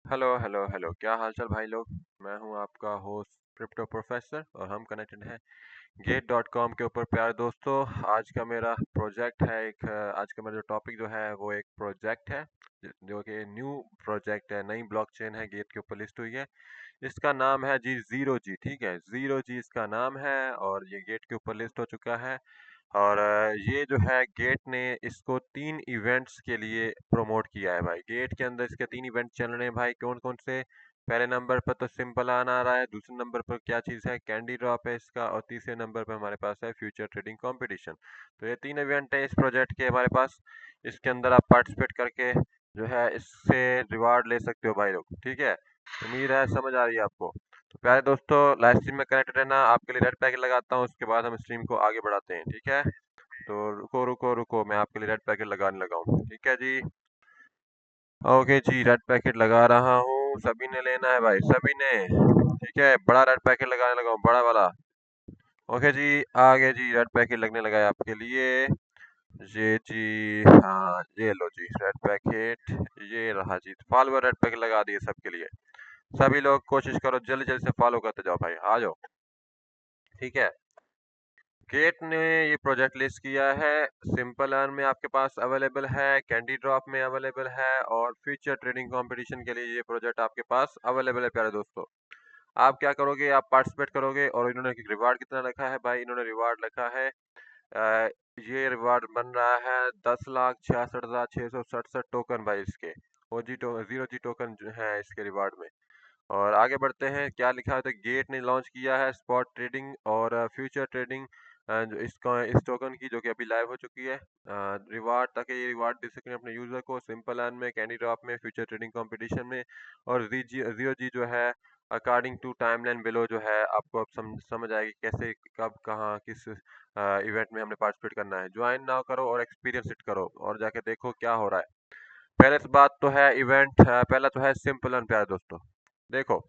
Hello hello hello, क्या हाल चाल भाई लोग। मैं हूं आपका होस्ट क्रिप्टो प्रोफेसर और हम कनेक्टेड हैं गेट डॉट कॉम के ऊपर। प्यारे दोस्तों, आज का मेरा प्रोजेक्ट है आज का मेरा जो टॉपिक जो है वो एक प्रोजेक्ट है जो कि न्यू प्रोजेक्ट है, नई ब्लॉकचेन है, गेट के ऊपर लिस्ट हुई है। इसका नाम है जी जीरो जी। ठीक है, जीरो जी इसका नाम है और ये गेट के ऊपर लिस्ट हो चुका है। और ये जो है गेट ने इसको 3 इवेंट्स के लिए प्रमोट किया है भाई। गेट के अंदर इसके 3 इवेंट चल रहे हैं भाई। कौन कौन से? पहले नंबर पर तो सिंपल आन आ रहा है, दूसरे नंबर पर क्या चीज़ है, कैंडी ड्रॉप है इसका, और तीसरे नंबर पर हमारे पास है फ्यूचर ट्रेडिंग कंपटीशन। तो ये 3 इवेंट है इस प्रोजेक्ट के हमारे पास। इसके अंदर आप पार्टिसिपेट करके जो है इससे रिवार्ड ले सकते हो भाई लोग। ठीक है, उम्मीद है समझ आ रही है आपको। तो प्यारे दोस्तों, लाइव स्ट्रीम में कनेक्ट रहना। आपके लिए रेड पैकेट लगाता हूँ, उसके बाद हम स्ट्रीम को आगे बढ़ाते हैं। ठीक है, तो रुको रुको रुको, मैं आपके लिए रेड पैकेट लगाने लगा हूँ। ठीक है जी, ओके जी, रेड पैकेट लगा रहा हूँ। सभी ने लेना है भाई, सभी ने। ठीक है, बड़ा रेड पैकेट लगाने लगा हूँ, बड़ा वाला। ओके जी, आगे जी, रेड पैकेट लगने लगा है आपके लिए। ये जी, हाँ ये लो जी रेड पैकेट, ये रहा जी। फॉलोअर रेड पैकेट लगा दिए सबके लिए। सभी लोग कोशिश करो, जल्दी जल्दी से फॉलो करते जाओ भाई, आ जाओ। ठीक है, गेट ने ये प्रोजेक्ट लिस्ट किया है। सिंपल अर्न में आपके पास अवेलेबल है, कैंडी ड्रॉप में अवेलेबल है, और फ्यूचर ट्रेडिंग कंपटीशन के लिए ये प्रोजेक्ट आपके पास अवेलेबल है। प्यारे दोस्तों, आप क्या करोगे, आप पार्टिसिपेट करोगे। और इन्होंने रिवार्ड कितना रखा है भाई? इन्होंने रिवार्ड रखा है ये रिवार्ड बन रहा है 10,66,667 टोकन भाई इसके। जीरो जी टोकन जो है इसके रिवार्ड में। और आगे बढ़ते हैं, क्या लिखा है? तो गेट ने लॉन्च किया है स्पॉट ट्रेडिंग और फ्यूचर ट्रेडिंग जो इसका इस टोकन की, जो कि अभी लाइव हो चुकी है। रिवार्ड, ताकि ये रिवार्ड दे सकें अपने यूजर को सिंपल अर्न में, कैंडी ड्रॉप में, फ्यूचर ट्रेडिंग कंपटीशन में। और जीरो जी जो है अकॉर्डिंग टू टाइमलाइन बिलो जो है, आपको अब समझ आएगी कैसे, कब, कहाँ, किस इवेंट में हमने पार्टिसिपेट करना है। ज्वाइन नाउ करो और एक्सपीरियंस इट करो और जाके देखो क्या हो रहा है। पहले तो बात तो है इवेंट, पहला तो है सिंपल अर्न। प्यारे दोस्तों देखो,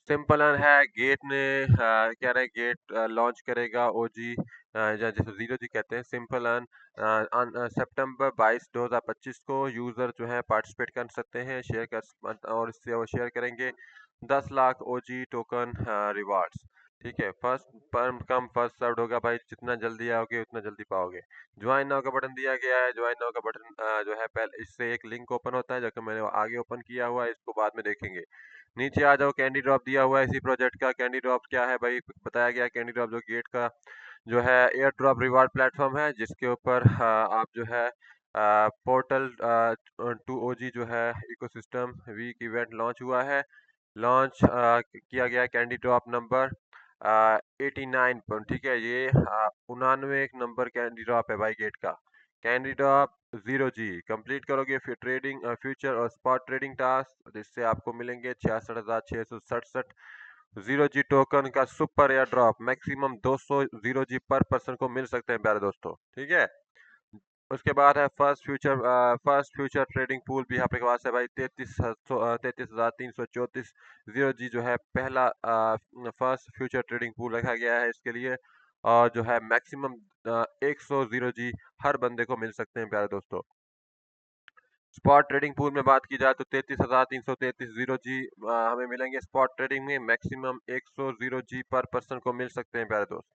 सिंपल है। गेट ने कह रहे हैं गेट लॉन्च करेगा ओजी, जैसे जीरो जी कहते हैं, सिंपल अर्न सितंबर 22 2025 को। यूजर जो है पार्टिसिपेट कर सकते हैं, शेयर कर, और इससे वो शेयर करेंगे 10 लाख ओजी टोकन रिवार्ड्स। ठीक है, फर्स्ट पर कम फर्स्ट सर्व्ड होगा भाई, जितना जल्दी आओगे उतना जल्दी पाओगे। ज्वाइन नाउ का बटन दिया गया है। ज्वाइन नाउ का बटन जो है, पहले इससे एक लिंक ओपन होता है, जो कि मैंने आगे ओपन किया हुआ है, इसको बाद में देखेंगे। नीचे आ जाओ, कैंडी ड्रॉप दिया हुआ है इसी प्रोजेक्ट का। कैंडी ड्रॉप क्या है भाई? बताया गया कैंडी ड्रॉप जो गेट का जो है एयर ड्रॉप रिवार्ड प्लेटफॉर्म है, जिसके ऊपर आप जो है पोर्टल टू ओजी जो है इकोसिस्टम वीक इवेंट लॉन्च हुआ है। लॉन्च किया गया कैंडी ड्रॉप नंबर 89 पर। ठीक है, ये 99 एक नंबर कैंडी ड्रॉप है भाई गेट का। Candy drop zero G complete करोगे फिर ट्रेडिंग फ्यूचर और स्पॉट ट्रेडिंग टास्क, जिससे आपको मिलेंगे 66,667 जीरो जी टोकन का super air drop. Maximum 200 zero G per person को मिल सकते हैं प्यारे दोस्तों। ठीक है, उसके बाद है फर्स्ट फ्यूचर ट्रेडिंग पूल भी आपके पास है भाई। 33,334 जीरो जी जो है पहला फर्स्ट फ्यूचर ट्रेडिंग पूल रखा गया है इसके लिए। और जो है मैक्सिमम 100 जीरो जी हर बंदे को मिल सकते हैं प्यारे दोस्तों। स्पॉट ट्रेडिंग पूल में बात की जाए तो 33,333 जीरो जी हमें मिलेंगे स्पॉट ट्रेडिंग में। Maximum 100 zero G per person को मिल सकते हैं प्यारे दोस्त।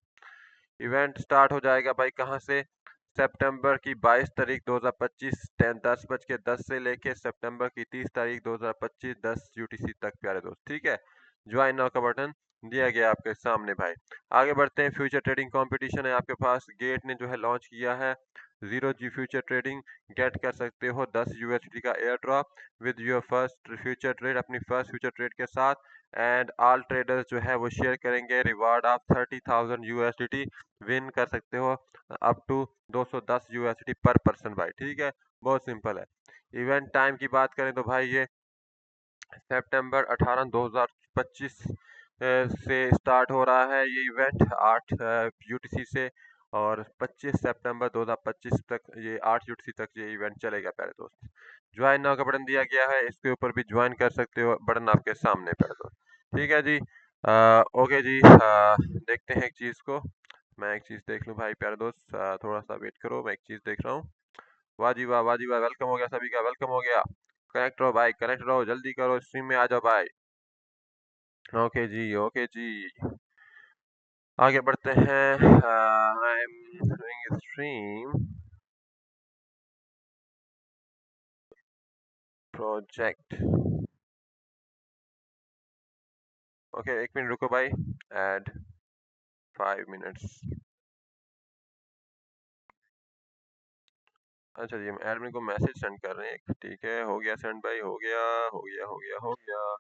इवेंट स्टार्ट हो जाएगा भाई कहाँ से? सितंबर की 22 तारीख 2025 10:10 से लेके सितंबर की 30 तारीख 2025 10 यूटीसी तक प्यारे दोस्त। ठीक है, ज्वाइन नाउ का बटन दिया गया आपके सामने भाई। आगे बढ़ते हैं, फ्यूचर ट्रेडिंग कंपटीशन है आपके पास। गेट ने जो है लॉन्च किया है zero G future trading. Gate कर सकते हो 10 यूएसडी का air drop with your first future trade, अपनी फर्स्ट फ्यूचर ट्रेड के साथ। एंड ऑल ट्रेडर्स जो है वो शेयर करेंगे रिवार्ड ऑफ 30,000 यूएसडी। विन कर सकते हो up to 210 USD per person भाई। ठीक है, बहुत सिंपल है। इवेंट टाइम की बात करें तो भाई ये सितंबर 18 2025 से स्टार्ट हो रहा है ये इवेंट 8 यूटीसी से। और 25 सितंबर 2025 तक, ये 8 यूटीसी तक ये इवेंट चलेगा प्यारे दोस्त। ज्वाइन नाउ का बटन दिया गया है, इसके ऊपर भी ज्वाइन कर सकते हो, बटन आपके सामने प्यारे दोस्त। ठीक है जी, ओके जी, देखते हैं एक चीज़ को। मैं एक चीज़ देख लूँ भाई प्यारे दोस्त, थोड़ा सा वेट करो, मैं एक चीज़ देख रहा हूँ। वाह जी वाह, वाह जी वाह, वेलकम हो गया सभी का, वेलकम हो गया। कनेक्ट रहो भाई, कनेक्ट रहो, जल्दी करो, स्ट्रीम में आ जाओ भाई। ओके जी, ओके जी, आगे बढ़ते हैं। I am doing stream project. Okay, एक मिनट रुको भाई। Add 5 minutes. अच्छा जी, हम एडमिन को मैसेज सेंड कर रहे हैं एक, ठीक है, हो गया सेंड भाई, हो गया, हो गया, हो गया, हो गया।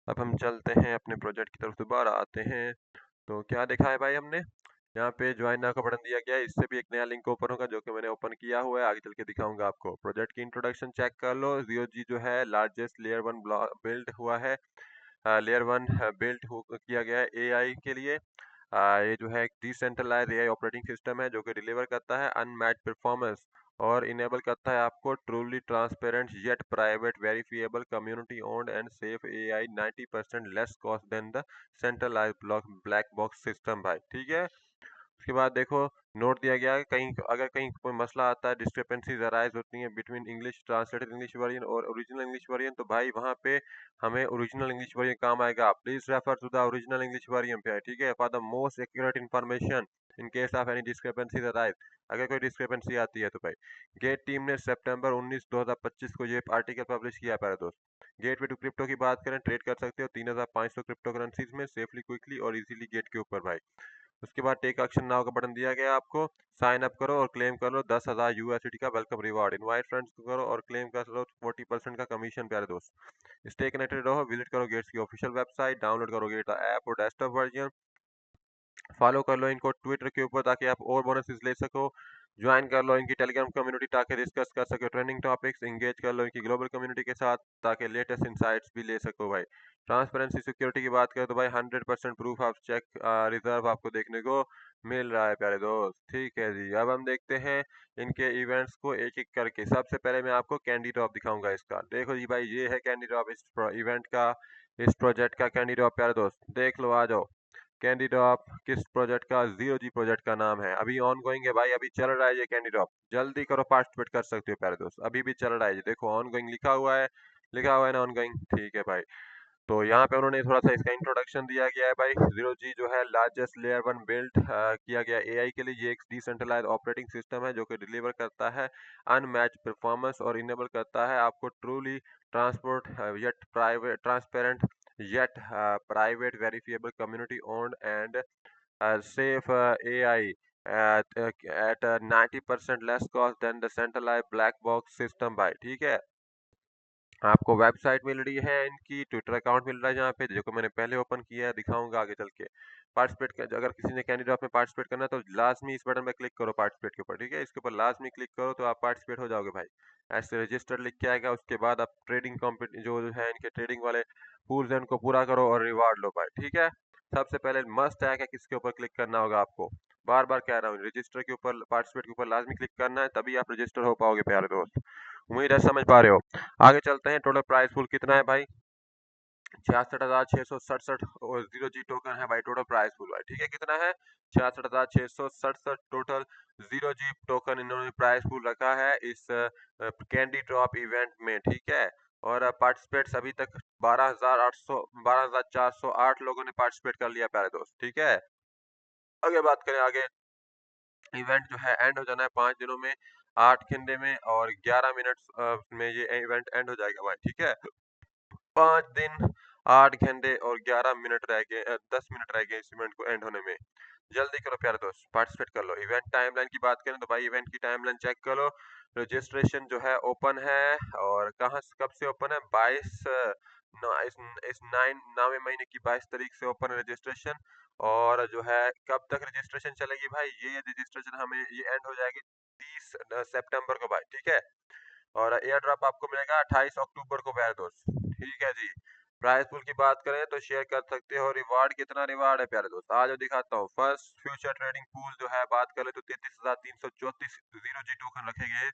अब हम चलते हैं अपने प्रोजेक्ट की तरफ, दोबारा आते हैं। तो क्या देखा है भाई हमने, यहाँ पे ज्वाइन नाउ का बटन दिया गया है, इससे भी एक नया लिंक ओपन होगा जो कि मैंने ओपन किया हुआ है, आगे चल के दिखाऊंगा आपको। प्रोजेक्ट की इंट्रोडक्शन चेक कर लो। जीरो जी जो है लार्जेस्ट लेयर वन बिल्ड हुआ है, लेयर वन बिल्ड किया गया है एआई के लिए। ये जो है एक डिसेंट्रलाइज एआई ऑपरेटिंग सिस्टम है जो कि डिलीवर करता है अनमैच्ड परफॉर्मेंस और इनेबल करता है आपको truly transparent yet private verifiable community owned and safe AI 90% less cost than the centralize black box system भाई, ठीक है। उसके बाद देखो, नोट दिया गया है कहीं अगर कहीं कोई मसला आता है, डिस्क्रिपेंसीज अराइज होती हैं between English translated English version और ओरिजिनल इंग्लिश वर्जन, तो भाई वहाँ पे हमें ओरिजिनल इंग्लिश वर्जन काम आएगा। Please refer to the original English version पे, ठीक है, for the most accurate information in case of any discrepancies arise. अगर कोई डिस्क्रिपेंसी आती है तो भाई, गेट टीम ने सितंबर 19 2025 को ये आर्टिकल पब्लिश किया प्यारे दोस्त। गेट वे टू क्रिप्टो की बात करें, ट्रेड कर सकते हो 3500 क्रिप्टो करेंसीज में सेफली, क्विकली और इजीली गेट के ऊपर भाई। उसके बाद टेक एक्शन नाउ का बटन दिया गया आपको, साइन अप करो और क्लेम कर लो 10,000 यूएसडी का वेलकम रिवॉर्ड। इनवाइट फ्रेंड्स को करो और क्लेम कर लो 40% का कमीशन प्यारे दोस्त। स्टे कनेक्टेड रहो, विजिट करो गेट्स की ऑफिशियल वेबसाइट, डाउनलोड करो गेट ऐप और डेस्कटॉप वर्जन, फॉलो कर लो इनको ट्विटर के ऊपर ताकि आप और बोनसेस ले सको, ज्वाइन कर लो इनकी टेलीग्राम कम्युनिटी ताकि डिस्कस कर सको ट्रेंडिंग टॉपिक्स, इंगेज कर लो इनकी ग्लोबल कम्युनिटी के साथ ताकि लेटेस्ट इंसाइट्स भी ले सको भाई। ट्रांसपेरेंसी सिक्योरिटी की बात करें तो भाई 100% प्रूफ ऑफ चेक रिजर्व आपको देखने को मिल रहा है प्यारे दोस्त, ठीक है जी। अब हम देखते हैं इनके इवेंट्स को एक एक करके। सबसे पहले मैं आपको कैंडी ड्रॉप दिखाऊंगा इसका, देखो जी भाई, ये है कैंडी ड्रॉप इस इवेंट का, इस प्रोजेक्ट का कैंडी ड्रॉप प्यारे दोस्त, देख लो, आ जाओ। कैंडी ड्रॉप किस प्रोजेक्ट का, जीरो जी प्रोजेक्ट का नाम है, अभी ऑन गोइंग है भाई, अभी चल रहा है ये कैंडी ड्रॉप, जल्दी करो, पार्टिसिपेट कर सकते हो प्यारे दोस्त, अभी भी चल रहा है ये, देखो ऑन गोइंग लिखा हुआ है, लिखा हुआ है ना ऑन गोइंग, ठीक है भाई। तो यहाँ पे उन्होंने थोड़ा सा इसका इंट्रोडक्शन दिया गया है भाई। जीरो जी जो है लार्जेस्ट लेयर वन बिल्ड किया गया एआई के लिए, ये एक डिसेंट्रलाइज ऑपरेटिंग सिस्टम है जो कि डिलीवर करता है अनमैच्ड परफॉर्मेंस और इनेबल करता है आपको truly transport yet private transparent yet private verifiable community owned and safe AI at 90% less cost than the centralized black box system भाई, ठीक है। आपको वेबसाइट मिल रही है इनकी, ट्विटर अकाउंट मिल रहा है जहाँ पे, जो कि मैंने पहले ओपन किया है, दिखाऊंगा आगे चल के। पार्टिसिपेट कर, अगर किसी ने कैंडी ड्रॉप में पार्टिसिपेट करना है तो लाजमी इस बटन पे क्लिक करो पार्टिसिपेट के ऊपर, ठीक है, इसके ऊपर लाजमी क्लिक करो तो आप पार्टिसिपेट हो जाओगे भाई। ऐसे रजिस्टर लिख के आएगा, उसके बाद आप ट्रेडिंग कॉम्पिट जो है इनके ट्रेडिंग वाले पूल्स हैं उनको पूरा करो और रिवार्ड लो भाई, ठीक है। सबसे पहले मस्ट है किसके ऊपर क्लिक करना होगा आपको, बार बार कह रहा हूँ, रजिस्टर के ऊपर, पार्टिसिपेट के ऊपर लाजमी क्लिक करना है, तभी आप रजिस्टर हो पाओगे प्यारे दोस्त। उम्मीद है समझ पा रहे हो। आगे चलते हैं, टोटल प्राइस पूल कितना है भाई, 66,667 और जीरो जी टोकन है भाई, टोटल प्राइस पूल भाई, ठीक है, कितना है, 66,667 टोटल जीरो जी टोकन इन्होंने प्राइस पूल रखा है इस कैंडी ड्रॉप इवेंट में, ठीक है। और पार्टिसिपेट्स अभी तक 12,408 लोगों ने पार्टिसिपेट कर लिया प्यारे दोस्त, ठीक है। आगे बात करें, आगे इवेंट जो है एंड हो जाना है 5 दिनों में, 8 घंटे में और 11 मिनट में ये इवेंट एंड हो जाएगा भाई, ठीक है। 5 दिन 8 घंटे और 11 मिनट रह गए, 10 मिनट रह गए इस इवेंट को एंड होने में। जल्दी करो प्यारे दोस्त, पार्टिसिपेट कर लो। इवेंट टाइमलाइन की बात करें तो भाई इवेंट की टाइमलाइन चेक करो, रजिस्ट्रेशन जो है ओपन है, और कहाँ कब से ओपन है, 22 इस 9वें महीने की 22 तारीख से ओपन है रजिस्ट्रेशन। और जो है कब तक रजिस्ट्रेशन चलेगी भाई, ये रजिस्ट्रेशन हमें ये एंड हो जाएगी 30 सितंबर को भाई, ठीक है। और एयर ड्रॉप आपको मिलेगा 28 अक्टूबर को प्यारे दोस्त, ठीक है जी। प्राइस पूल की बात करें तो शेयर कर सकते हो, रिवार्ड कितना रिवार्ड है प्यारे दोस्त, आज दिखाता हूँ। फर्स्ट फ्यूचर ट्रेडिंग पूल जो है बात करें तो 33,334 जीरो जी टोकन रखे गए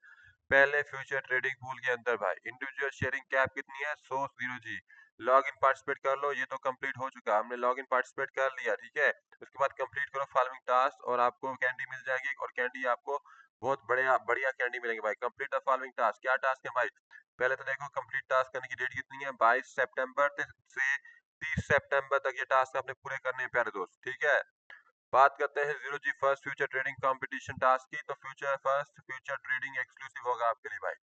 पहले फ्यूचर ट्रेडिंग पूल के अंदर भाई। इंडिविजुअल शेयरिंग कैप कितनी है, 100 zero G. Log in participate कर लो, ये तो कंप्लीट हो चुका, हमने लॉग इन पार्टिसिपेट कर लिया, ठीक है। उसके बाद कंप्लीट करो फॉलोइंग टास्क और आपको कैंडी मिल जाएगी, और कैंडी आपको बहुत बढ़िया बढ़िया कैंडी मिलेंगे भाई। कंप्लीट द फॉलोइंग टास्क, क्या टास्क है भाई? पहले तो देखो कंप्लीट टास्क करने की डेट कितनी है, 22 सितंबर से 30 सितंबर तक ये टास्क आपने पूरे करने हैं प्यारे दोस्त, ठीक है। बात करते हैं zero G first future trading competition task की, तो future first future trading exclusive होगा आपके लिए भाई।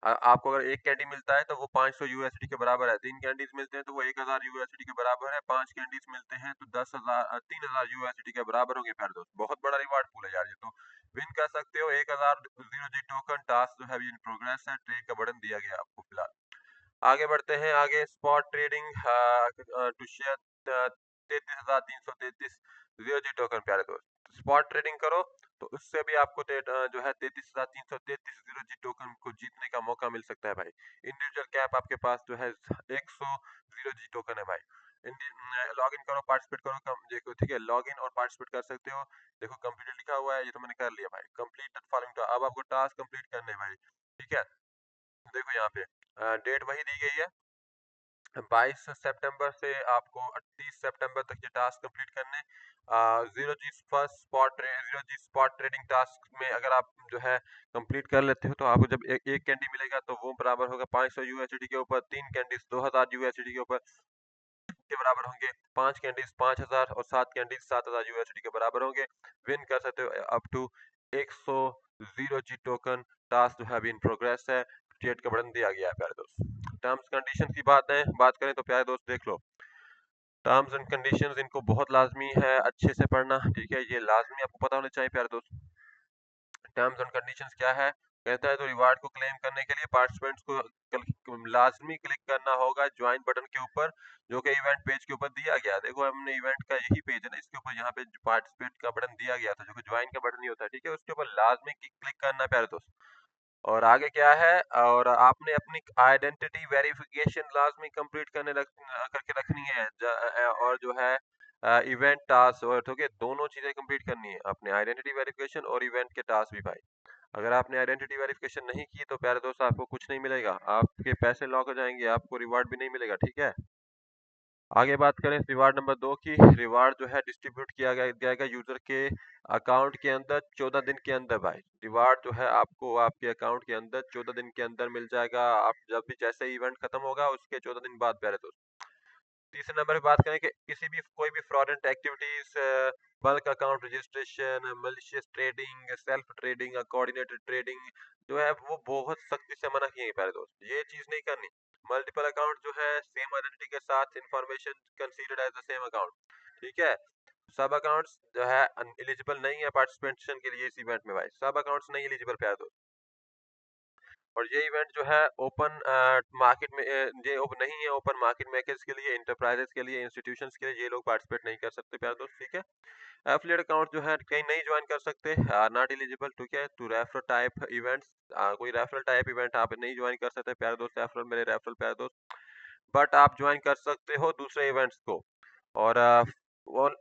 आपको अगर एक कैंडी मिलता है तो वो 500 यूएसडी के बराबर है, 3 कैंडीज मिलते हैं तो वो 1000 यूएसडी के बराबर है, 5 कैंडीज मिलते हैं तो 3000 यूएसडी के बराबर होंगे प्यारे दोस्त। बहुत बड़ा रिवार्ड पूल है यार ये तो। विन कर सकते हो 1000 जीरो जी टोकन। टास्क जो है इन प्रोग्रेस है, ट्रेड का बटन दिया गया आपको फिलहाल। आगे बढ़ते हैं, आगे spot trading to share 33,333 zero G token प्यारे दोस्त। स्पॉट ट्रेडिंग करो तो उससे भी आपको जो है 33,333 जीरो जी टोकन को जीतने का मौका मिल सकता है भाई। इंडिविजुअल कैप आपके पास जो है 100 जीरो जी टोकन है भाई। लॉग इन करो, पार्टिसिपेट करो, देखो ठीक है, लॉग इन और पार्टिसिपेट कर सकते हो। देखो कंप्लीट लिखा हुआ है, ये तो मैंने कर लिया भाई। कंप्लीट फॉलोइंग, अब आपको टास्क कंप्लीट करने हैं भाई, ठीक है। देखो यहाँ पे डेट वही दी गई है, 22 सितंबर से आपको 30 सितंबर तक ये टास्क कंप्लीट करने। जीरो जी स्पॉट ट्रेडिंग टास्क में अगर आप जो है कंप्लीट कर लेते हो तो आपको जब एक कैंडी मिलेगा तो वो बराबर होगा 500 यूएसडी के ऊपर, 3 कैंडीज 2000 यूएसडी के ऊपर के बराबर होंगे, 5 कैंडीज 5000 और 7 कैंडीज 7000 यूएसडी के बराबर होंगे। विन कर सकते हो up to 100 zero G token. Task जो है अभी इन प्रोग्रेस है, ट्रेड का बटन दिया गया है प्यारे दोस्त। टर्म्स कंडीशन की बात करें तो प्यारे दोस्त देख लो, टर्म्स एंड कंडीशंस इनको बहुत लाजमी है अच्छे से पढ़ना, ठीक है, ये लाजमी आपको पता होना चाहिए प्यारे दोस्त। टर्म्स एंड कंडीशंस क्या है? कहता है तो रिवार्ड को क्लेम करने के लिए पार्टिसिपेंट्स को लाजमी क्लिक करना होगा ज्वाइन बटन के ऊपर, जो कि इवेंट पेज के ऊपर दिया गया। देखो हमने इवेंट का यही पेज है ना, इसके ऊपर यहाँ पे पार्टिसिपेट का बटन दिया गया था, जो कि ज्वाइन का बटन ही होता है, ठीक है, उसके ऊपर लाजमी क्लिक करना है प्यारे दोस्त। और आगे क्या है, और आपने अपनी आइडेंटिटी वेरिफिकेशन लाजमी कंप्लीट करके रखनी है, और जो है इवेंट टास्क और ठीक है, दोनों चीजें कंप्लीट करनी है, अपने आइडेंटिटी वेरिफिकेशन और इवेंट के टास्क भी भाई। अगर आपने आइडेंटिटी वेरिफिकेशन नहीं की तो प्यारे दोस्त आपको कुछ नहीं मिलेगा, आपके पैसे लॉक हो जाएंगे, आपको रिवार्ड भी नहीं मिलेगा, ठीक है। आगे बात करें रिवार्ड नंबर 2 की। रिवार्ड जो है डिस्ट्रीब्यूट किया जाएगा यूजर के अकाउंट के अंदर 14 दिन के अंदर भाई। रिवार्ड जो है आपको आपके अकाउंट के अंदर 14 दिन के अंदर मिल जाएगा, आप जब भी जैसे इवेंट खत्म होगा उसके 14 दिन बाद प्यारे दोस्त। तीसरे नंबर पे बात करें कि किसी भी कोई भी fraudulent activities, bulk account registration, malicious trading, self trading, coordinated trading जो है वो बहुत सख्ती से मना किए हैं प्यारे दोस्त, ये चीज नहीं करनी। मल्टीपल अकाउंट जो है सेम आइडेंटिटी के साथ information considered as the same account, ठीक है। सब अकाउंट्स जो है एलिजिबल नहीं है पार्टिसिपेशन के लिए इस इवेंट में भाई, सब अकाउंट्स नहीं एलिजिबल प्यारे दोस्त। और ये इवेंट जो है ओपन मार्केट में ये नहीं है ओपन मार्केट मेकर्स के लिए, इंटरप्राइजेस के लिए, इंस्टीट्यूशंस के लिए, ये लोग पार्टिसिपेट नहीं कर सकते प्यारे दोस्त, ठीक है। एफिलिएट अकाउंट जो है कहीं नहीं ज्वाइन कर सकते, नॉट एलिजिबल, ठीक है, टू रेफरल टाइप इवेंट्स। कोई रेफरल टाइप इवेंट आप नहीं ज्वाइन कर सकते प्यारे दोस्त, रेफरल मेरे रेफरल प्यारे दोस्त। बट आप ज्वाइन कर सकते हो दूसरे इवेंट्स को। और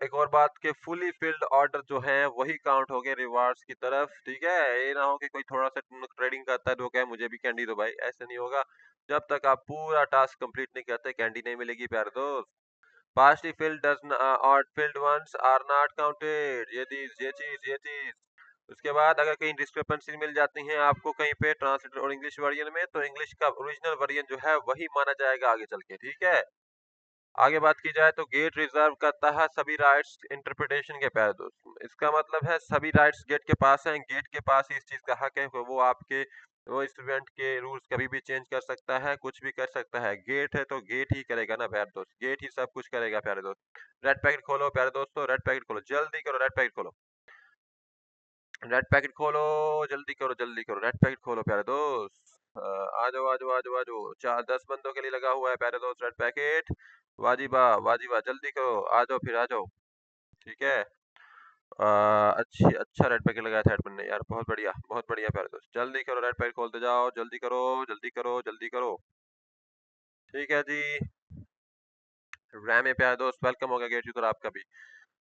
एक और बात के फुली फिल्ड ऑर्डर जो है वही काउंट हो गए रिवार्ड्स की तरफ, ठीक है। ये ना हो कि कोई थोड़ा सा ट्रेडिंग करता है तो कहे मुझे भी कैंडी दो भाई, ऐसे नहीं होगा। जब तक आप पूरा टास्क कंप्लीट नहीं करते कैंडी नहीं मिलेगी प्यारे दोस्त। पार्शली फिल्ड डज और filled ones are not counted, ये चीज उसके बाद अगर कहीं डिस्क्रिपेंसी मिल जाती है आपको कहीं पे ट्रांसलेटर और इंग्लिश वर्जन में, तो इंग्लिश का ओरिजिनल वर्जन जो है वही माना जाएगा आगे चल के, ठीक है। आगे बात की जाए तो गेट रिजर्व करता है सभी राइट्स इंटरप्रिटेशन के पैर दोस्त। इसका मतलब है सभी राइट्स गेट के पास हैं, गेट के पास ही इस चीज का हक है कि वो आपके वो स्टूडेंट के रूल्स कभी भी चेंज कर सकता है, कुछ भी कर सकता है। गेट है तो गेट ही करेगा ना प्यारे दोस्त, गेट ही सब कुछ करेगा प्यारे दोस्त। रेड पैकेट खोलो प्यारे दोस्तों, रेड पैकेट खोलो, जल्दी करो, रेड पैकेट खोलो, रेड पैकेट खोलो, जल्दी करो जल्दी करो, रेड पैकेट खोलो प्यारे दोस्त। आ जाओ आ जाओ आ जाओ आ जाओ, 4-10 बंदों के लिए लगा हुआ है प्यारे दोस्त रेड पैकेट। वाजिबा वाजिबा, जल्दी करो, आ जाओ फिर आ जाओ, ठीक है। अच्छी अच्छा रेड पैकेट लगाया था एडमिन ने यार, बहुत बढ़िया प्यारे दोस्त, जल्दी करो रेड पैकेट खोलते जाओ, जल्दी करो जल्दी करो जल्दी करो, ठीक है जी। रैम है प्यारे दोस्त, वेलकम हो गया गेट यूजर आपका भी।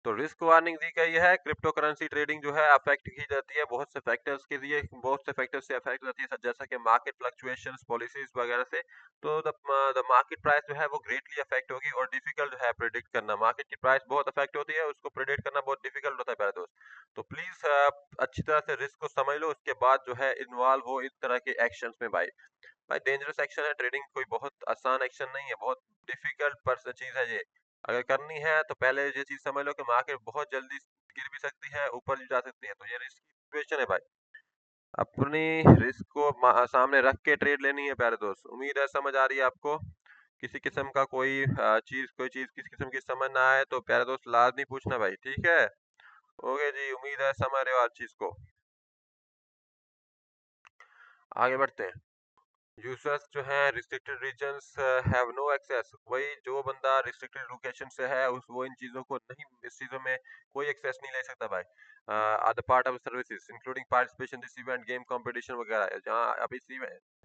तो रिस्क वार्निंग दी गई है। क्रिप्टो करेंसी ट्रेडिंग जो है अफेक्ट की जाती है बहुत से फैक्टर्स के लिए, बहुत से फैक्टर्स से अफेक्ट होती है, जैसा कि मार्केट फ्लक्चुएशंस, पॉलिसीज वगैरह से। तो द मार्केट प्राइस जो है वो ग्रेटली अफेक्ट होगी और डिफिकल्ट है प्रिडिक्ट करना। मार्केट की प्राइस बहुत अफेक्ट होती है, उसको प्रिडिक्ट करना बहुत डिफिकल्ट होता है प्यारे दोस्त। तो प्लीज अच्छी तरह से रिस्क को समझ लो, उसके बाद जो है इन्वॉल्व हो इस तरह के एक्शंस में भाई। भाई डेंजरस एक्शन है ट्रेडिंग, कोई बहुत आसान एक्शन नहीं है, बहुत डिफिकल्ट पर चीज है ये। अगर करनी है तो पहले ये चीज समझ लो कि मार्केट बहुत जल्दी गिर भी सकती है, ऊपर भी जा सकती है, तो ये रिस्क सिचुएशन है भाई। अपनी रिस्क को सामने रख के ट्रेड लेनी है प्यारे दोस्त। उम्मीद है समझ आ रही है आपको। किसी किस्म का कोई चीज किसी किस्म की समझ ना आए तो प्यारे दोस्त लाजमी पूछना भाई, ठीक है। ओके जी, उम्मीद है समझ रहे हो हर चीज को। आगे बढ़ते हैं। यूजर्स जो है restricted regions have no access. वही जो बंदा रिस्ट्रिक्टेड लोकेशन से है उस वो इन चीज़ों को नहीं, इस चीज़ों में कोई एक्सेस नहीं ले सकता भाई। Are the part of services including participation this event game competition वगैरह, जहाँ अब इस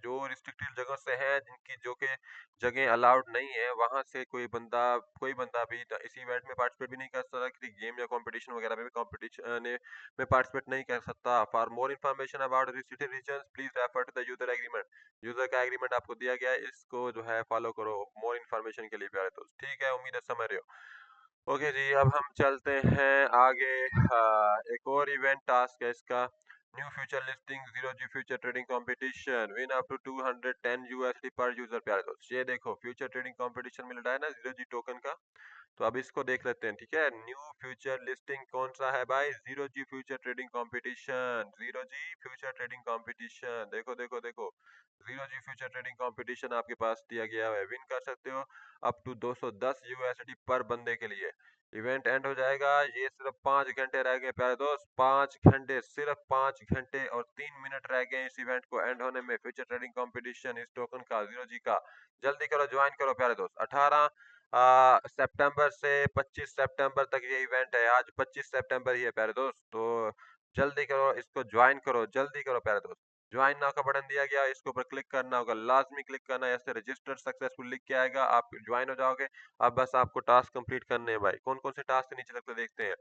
जो रिस्ट्रिक्टेड जगह से है, जिनकी जो कि जगह अलाउड नहीं है, वहां से कोई बंदा भी इस इवेंट में पार्टिसिपेट भी नहीं कर सकता, किसी गेम या कंपटीशन वगैरह में भी कंपटीशन में पार्टिसिपेट नहीं कर सकता। For more information about restricted regions please refer to the user agreement. User का एग्रीमेंट आपको दिया गया है, इसको जो है फॉलो करो मोर इन्फॉर्मेशन के लिए प्यारे दोस्त, ठीक है। उम्मीद है समझ रहे हो। ओके जी, अब हम चलते हैं आगे। एक और इवेंट टास्क है इसका। New future listing zero G future trading competition win up to 210 USD per user प्यारे दोस्त। ये देखो फ्यूचर ट्रेडिंग कंपटीशन मिल रहा है ना जीरो जी टोकन का। तो अब इसको देख लेते हैं, ठीक है। न्यू फ्यूचर लिस्टिंग कौन सा है भाई? Zero G future trading competition, zero G future trading competition. देखो देखो देखो, zero G future trading competition आपके पास दिया गया है, विन कर सकते हो अप टू 210 यूएसडी पर बंदे के लिए। इवेंट एंड हो जाएगा, ये सिर्फ 5 घंटे रह गए प्यारे दोस्त, 5 घंटे, सिर्फ 5 घंटे और 3 मिनट रह गए इस इवेंट को एंड होने में। फ्यूचर ट्रेडिंग कंपटीशन इस टोकन का, जीरो जी का। जल्दी करो, ज्वाइन करो प्यारे दोस्त। 18 सितंबर से 25 सितंबर तक ये इवेंट है। आज 25 सितंबर ही है प्यारे दोस्त, तो जल्दी करो, इसको ज्वाइन करो, जल्दी करो प्यारे दोस्त। ज्वाइन नाउ का बटन दिया गया, इसके ऊपर क्लिक करना होगा, लाजमी क्लिक करना है, ऐसे रजिस्टर सक्सेसफुल लिख के आएगा, आप ज्वाइन हो जाओगे। अब बस आपको टास्क कंप्लीट करने हैं भाई। कौन कौन से टास्क नीचे तक देखते हैं।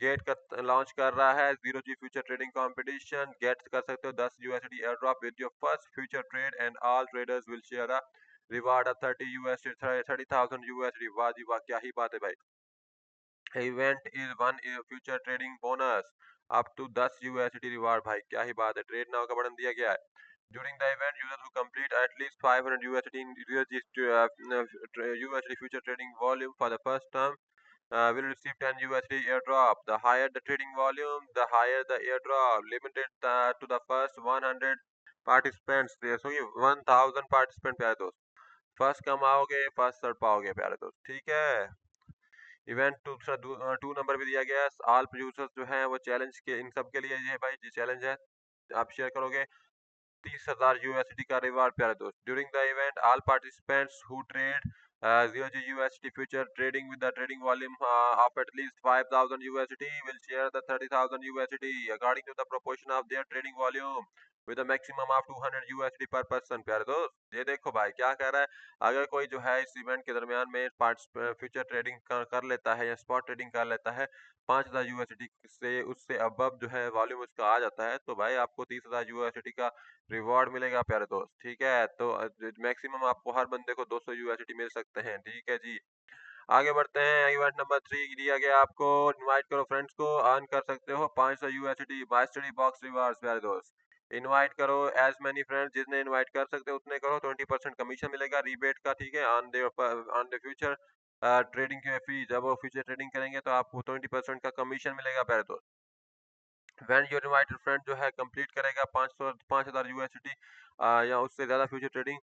गेट का लॉन्च कर रहा है zero G future trading competition. Get कर सकते हो 10 USD airdrop with your first future trade and all traders will share a reward of 30 USD, 30,000 USD. वाह जी वाह, क्या ही बात है भाई। Event is one future trading bonus up to 10 USD reward. भाई क्या ही बात है। ट्रेड नाउ का बटन दिया गया है। During the event, users who complete at least 500 USD in USD future trading volume for the first time will receive 10 USD airdrop. The higher the trading volume, the higher the airdrop. Limited to the first 100 participants. So ये 1000 participant प्यारे दोस्त। First come आओगे, first serve पाओगे प्यारे दोस्त, ठीक है। Event दूसरा 2 नंबर भी दिया गया है। ऑल प्रोड्यूसर्स जो हैं वो चैलेंज के, इन सब के लिए ये भाई ये चैलेंज है, आप शेयर करोगे 30,000 यूएसडी का रिवार्ड प्यारे दोस्त। During the event all participants who trade zero G USD future trading with the trading volume of at least 5,000 USD will share the 30,000 USD according to the proportion of their trading volume with a maximum of 200 USD per person प्यारे दोस्त। ये देखो भाई क्या कह रहा है। अगर कोई जो है इस इवेंट के दरमियान में फ्यूचर ट्रेडिंग कर लेता है या स्पॉट ट्रेडिंग कर लेता है 5,000 यूएसडी से उससे अबव जो है वॉल्यूम उसका आ जाता है, तो भाई आपको 30,000 यूएसडी का रिवॉर्ड मिलेगा प्यारे दोस्त, ठीक है। तो मैक्सिमम आपको हर बंदे को 200 यूएसडी मिल सकते हैं, ठीक है जी। आगे बढ़ते हैं। इवेंट नंबर 3 दिया गया आपको, इनवाइट करो फ्रेंड्स को, अर्न कर सकते हो 500 USD bye study box rewards प्यारे दोस्त। इनवाइट करो एज मैनी फ्रेंड्स, जितने इनवाइट कर सकते हो उतने करो, 20% कमीशन मिलेगा रीबेट का, ठीक है। ऑन द फ्यूचर ट्रेडिंग के फी, जब वो फ्यूचर ट्रेडिंग करेंगे तो आपको 20% का कमीशन मिलेगा प्यारे दोस्त। व्हेन योर इनवाइटेड फ्रेंड जो है कंप्लीट करेगा 5,000 यूएसडी या उससे ज़्यादा फ्यूचर ट्रेडिंग,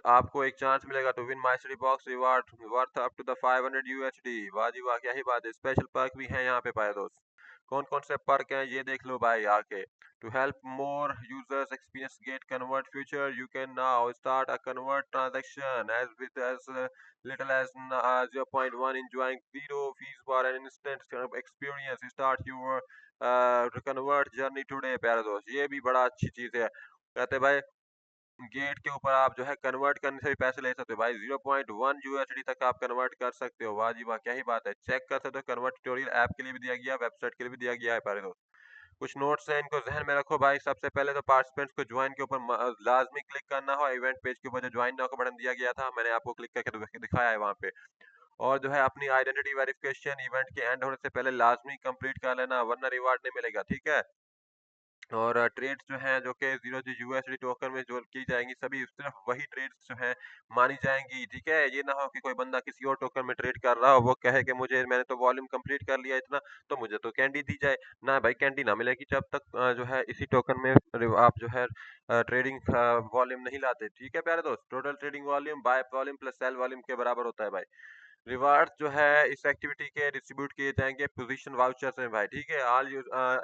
आपको एक चांस मिलेगा to win mystery box reward worth up to the 500 USD. वाह जी वाह, क्या ही बात है। स्पेशल पर्क भी हैं यहाँ पे पाए दोस्त। कौन कौन से पर्क हैं ये देख लो भाई आके। To help more users experience Gate convert future, you can now start a convert transaction as with as little as 0.1, enjoying zero fees for an instant experience. Start your convert journey today प्यारे दोस्त। ये भी बड़ा अच्छी चीज है, कहते भाई गेट के ऊपर आप जो है कन्वर्ट करने से भी पैसे ले सकते हो भाई, 0.1 यूएसडी तक आप कन्वर्ट कर सकते हो। वाह जी वाह, क्या ही बात है। चेक कर सकते हो, कन्वर्ट ट्यूटोरियल ऐप के लिए भी दिया गया, वेबसाइट के लिए भी दिया गया है प्यारे दोस्त। कुछ नोट्स हैं, इनको ज़हन में रखो भाई। सबसे पहले तो पार्टिसिपेंट्स को ज्वाइन के ऊपर लाजमी क्लिक करना हो। इवेंट पेज के ऊपर जो ज्वाइन नाउ का बटन दिया गया था, मैंने आपको क्लिक करके दिखाया है वहाँ पे। और जो है अपनी आइडेंटिटी वेरिफिकेशन इवेंट के एंड होने से पहले लाजमी कंप्लीट कर लेना, वरना रिवार्ड नहीं मिलेगा, ठीक है। और ट्रेड्स जो हैं जो कि 0 यूएसडी टोकन में जो की जाएंगी, सभी सिर्फ वही ट्रेड्स जो हैं मानी जाएंगी, ठीक है। ये ना हो कि कोई बंदा किसी और टोकन में ट्रेड कर रहा हो, वो कहे कि मुझे, मैंने तो वॉल्यूम कंप्लीट कर लिया इतना, तो मुझे तो कैंडी दी जाए। ना भाई, कैंडी ना मिलेगी जब तक जो है इसी टोकन में आप जो है ट्रेडिंग वॉल्यूम नहीं लाते, ठीक है प्यारे दोस्त। Total trading volume buy volume plus sell volume के बराबर होता है भाई। रिवार्ड जो है इस एक्टिविटी के डिस्ट्रीब्यूट किए जाएंगे पोजीशन वाउचर्स में भाई, ठीक है। All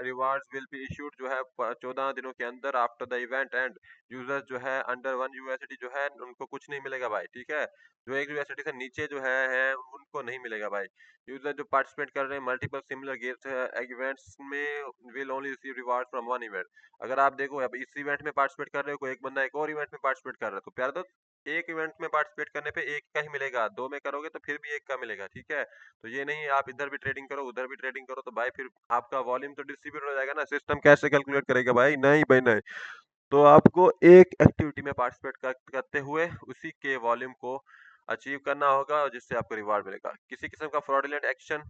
rewards will be issued जो है 14 दिनों के अंदर after the event and users जो है अंडर 1 यूएसडी जो है उनको कुछ नहीं मिलेगा भाई, ठीक है। जो 1 यूएसडी से नीचे जो है उनको नहीं मिलेगा भाई। यूजर जो पार्टिसिपेट कर रहे हैं मल्टीपल सिमिलर गेम्स इवेंट्स में will only receive reward from one event. अगर आप देखो अब इस इवेंट में पार्टिसिपेट कर रहे हो, कोई एक बंदा एक और इवेंट में पार्टिसिपेट कर रहा है, तो प्यार दोस्त एक इवेंट में पार्टिसिपेट करने पे एक का ही मिलेगा, दो में करोगे तो फिर भी एक का मिलेगा, ठीक है। तो ये नहीं आप इधर भी ट्रेडिंग करो उधर भी ट्रेडिंग करो, तो भाई फिर आपका वॉल्यूम तो डिस्ट्रीब्यूट हो जाएगा ना, सिस्टम कैसे कैलकुलेट करेगा भाई, नहीं भाई नहीं। तो आपको एक एक्टिविटी में पार्टिसिपेट करते हुए उसी के वॉल्यूम को अचीव करना होगा, और जिससे आपको रिवार्ड मिलेगा। किसी किस्म का fraudulent action,